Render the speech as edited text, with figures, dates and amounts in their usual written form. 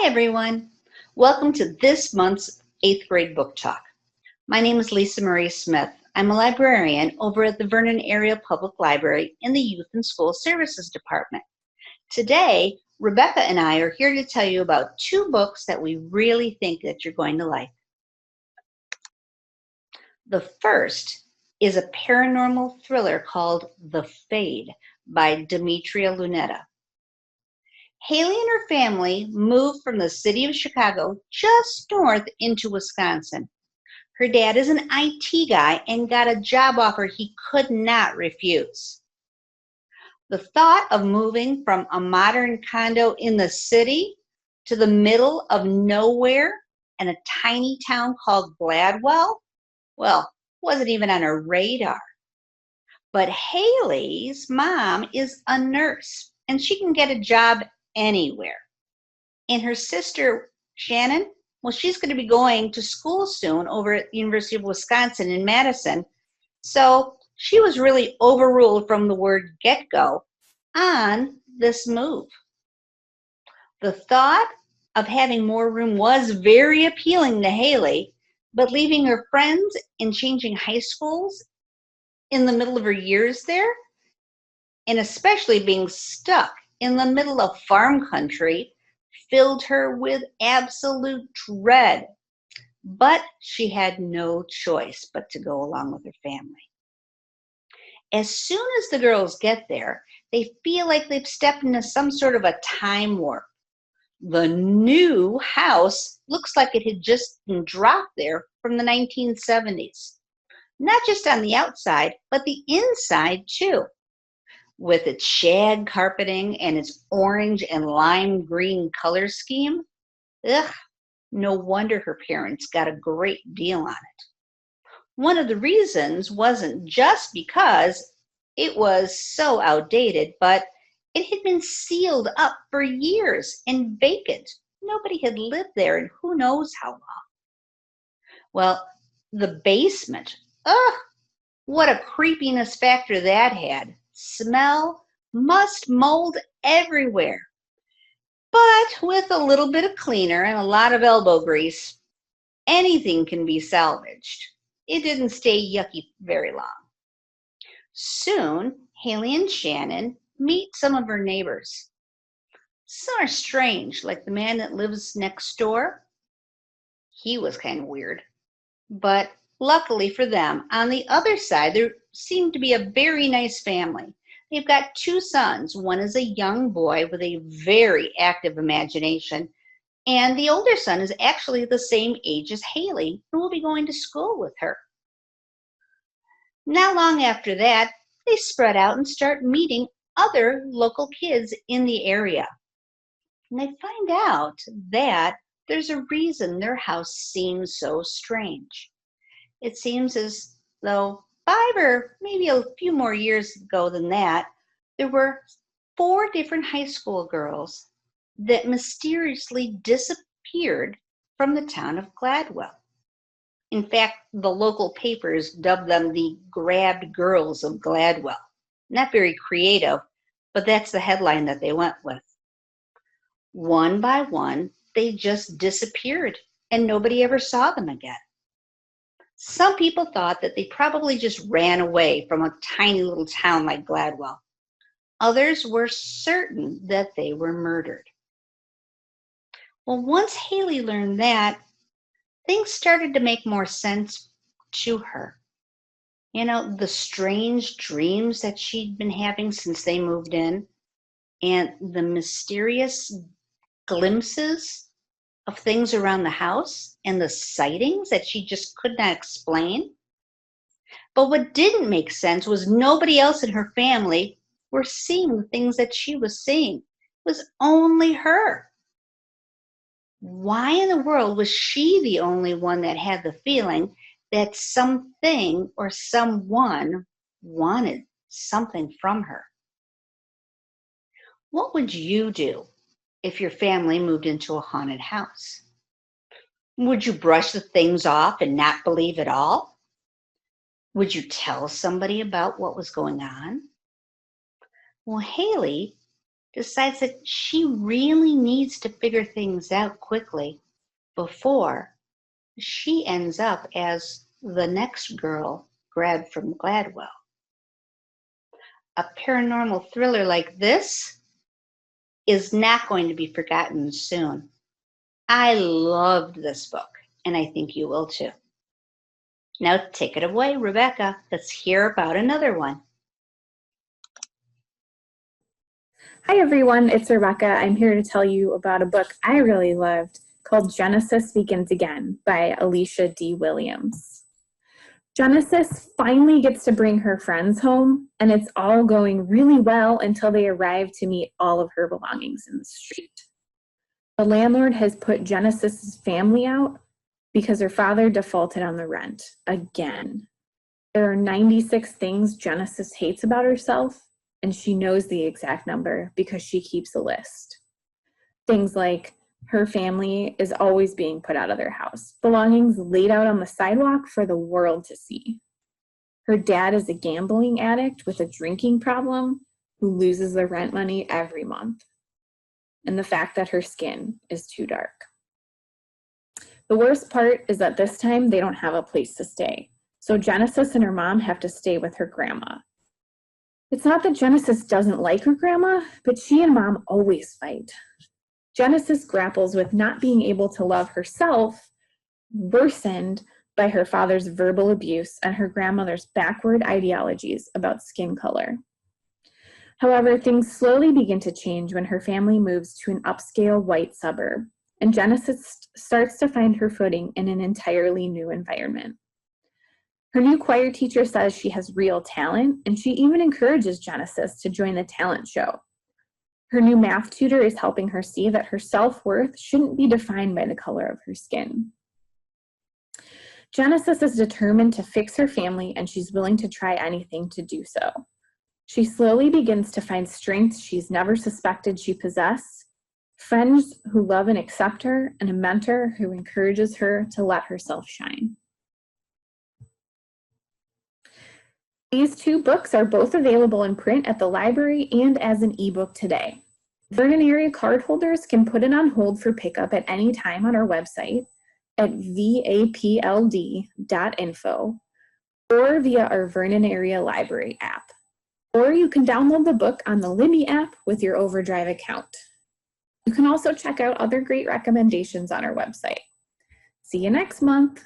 Hi everyone. Welcome to this month's 8th grade book talk. My name is Lisa Marie Smith. I'm a librarian over at the Vernon Area Public Library in the Youth and School Services Department. Today, Rebecca and I are here to tell you about two books that we really think that you're going to like. The first is a paranormal thriller called The Fade by Demetria Lunetta. Haley and her family moved from the city of Chicago just north into Wisconsin. Her dad is an IT guy and got a job offer he could not refuse. The thought of moving from a modern condo in the city to the middle of nowhere in a tiny town called Gladwell, well, wasn't even on her radar. But Haley's mom is a nurse and she can get a job anywhere. And her sister, Shannon, well, she's going to be going to school soon over at the University of Wisconsin in Madison. So she was really overruled from the word get-go on this move. The thought of having more room was very appealing to Haley, but leaving her friends and changing high schools in the middle of her years there, and especially being stuck in the middle of farm country, filled her with absolute dread. But she had no choice but to go along with her family. As soon as the girls get there, they feel like they've stepped into some sort of a time warp. The new house looks like it had just been dropped there from the 1970s. Not just on the outside, but the inside too. With its shag carpeting and its orange and lime green color scheme, no wonder her parents got a great deal on it. One of the reasons wasn't just because it was so outdated, but it had been sealed up for years and vacant. Nobody had lived there in who knows how long. Well, the basement, what a creepiness factor that had. Smell, must, mold everywhere. But with a little bit of cleaner and a lot of elbow grease, anything can be salvaged. It didn't stay yucky very long. Soon, Haley and Shannon meet some of her neighbors. Some are strange, like the man that lives next door. He was kind of weird. But luckily for them, on the other side, there seemed to be a very nice family. They've got two sons. One is a young boy with a very active imagination, and the older son is actually the same age as Haley, who will be going to school with her. Not long after that, they spread out and start meeting other local kids in the area. And they find out that there's a reason their house seems so strange. It seems as though 5 or maybe a few more years ago than that, there were 4 different high school girls that mysteriously disappeared from the town of Gladwell. In fact, the local papers dubbed them the Grabbed Girls of Gladwell. Not very creative, but that's the headline that they went with. One by one, they just disappeared and nobody ever saw them again. Some people thought that they probably just ran away from a tiny little town like Gladwell. Others were certain that they were murdered. Well, once Haley learned that, things started to make more sense to her. You know, the strange dreams that she'd been having since they moved in, and the mysterious glimpses of things around the house, and the sightings that she just could not explain. But what didn't make sense was nobody else in her family were seeing the things that she was seeing. It was only her. Why in the world was she the only one that had the feeling that something or someone wanted something from her? What would you do if your family moved into a haunted house? Would you brush the things off and not believe it all? Would you tell somebody about what was going on? Well, Haley decides that she really needs to figure things out quickly before she ends up as the next girl grabbed from Gladwell. A paranormal thriller like this is not going to be forgotten soon. I loved this book, and I think you will too. Now take it away, Rebecca. Let's hear about another one. Hi everyone, it's Rebecca. I'm here to tell you about a book I really loved called Genesis Begins Again by Alicia D. Williams. Genesis finally gets to bring her friends home, and it's all going really well until they arrive to meet all of her belongings in the street. The landlord has put Genesis's family out because her father defaulted on the rent again. There are 96 things Genesis hates about herself, and she knows the exact number because she keeps a list. Things like her family is always being put out of their house, belongings laid out on the sidewalk for the world to see. Her dad is a gambling addict with a drinking problem who loses the rent money every month. And the fact that her skin is too dark. The worst part is that this time they don't have a place to stay. So Genesis and her mom have to stay with her grandma. It's not that Genesis doesn't like her grandma, but she and mom always fight. Genesis grapples with not being able to love herself, worsened by her father's verbal abuse and her grandmother's backward ideologies about skin color. However, things slowly begin to change when her family moves to an upscale white suburb, and Genesis starts to find her footing in an entirely new environment. Her new choir teacher says she has real talent, and she even encourages Genesis to join the talent show. Her new math tutor is helping her see that her self-worth shouldn't be defined by the color of her skin. Genesis is determined to fix her family, and she's willing to try anything to do so. She slowly begins to find strengths she's never suspected she possessed, friends who love and accept her, and a mentor who encourages her to let herself shine. These two books are both available in print at the library and as an ebook today. Vernon area cardholders can put it on hold for pickup at any time on our website at vapld.info or via our Vernon area library app. Or you can download the book on the Libby app with your Overdrive account. You can also check out other great recommendations on our website. See you next month.